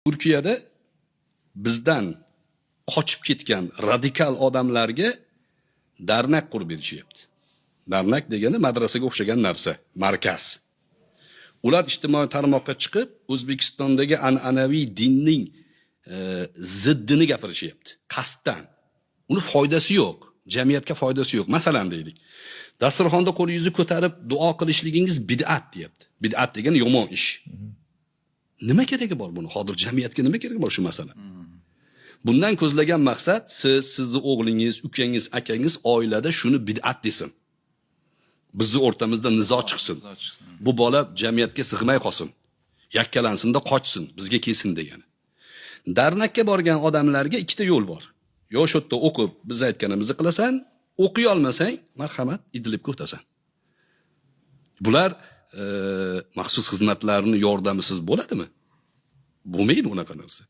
Turkiyada bizdan qochib ketgan radikal odamlarga darnak qurib berishyapti. Darnak degani madrasaga o'xshagan narsa, markaz. Ular ijtimoiy tarmoqqa chiqib, O'zbekistondagi an'anaviy dinning ziddini gapirishyapti. Qasddan. Uni foydasi yo'q, jamiyatga foydasi yo'q. Masalan deylik, dasturxonda qo'lingizni ko'tarib duo qilishligingiz bid'at deyapti. Bid'at degani yomon ish. Nima keragi bor buni? Hozir jamiyatga nima keragi bor shu masala? Bundan ko'zlagan maqsad sizni o'g'lingiz, ukangiz, akangiz oilada shuni bid'at desin. Bizni o'rtamizda nizo chiqsin. Bu bola jamiyatga sig'may qolsin. Yakkalansin-da qochsin, bizga kelsin degani. Darnakka borgan odamlarga ikkita yo'l bor. Yo shu yerda o'qib, biz aytganimizni qilasan, o'qiy olmasang, marhamat, Idlibga o'tasan. Bular maxsus xizmatlarning yordamisiz bo'ladimi? Bo'lmaydi unaqa narsa.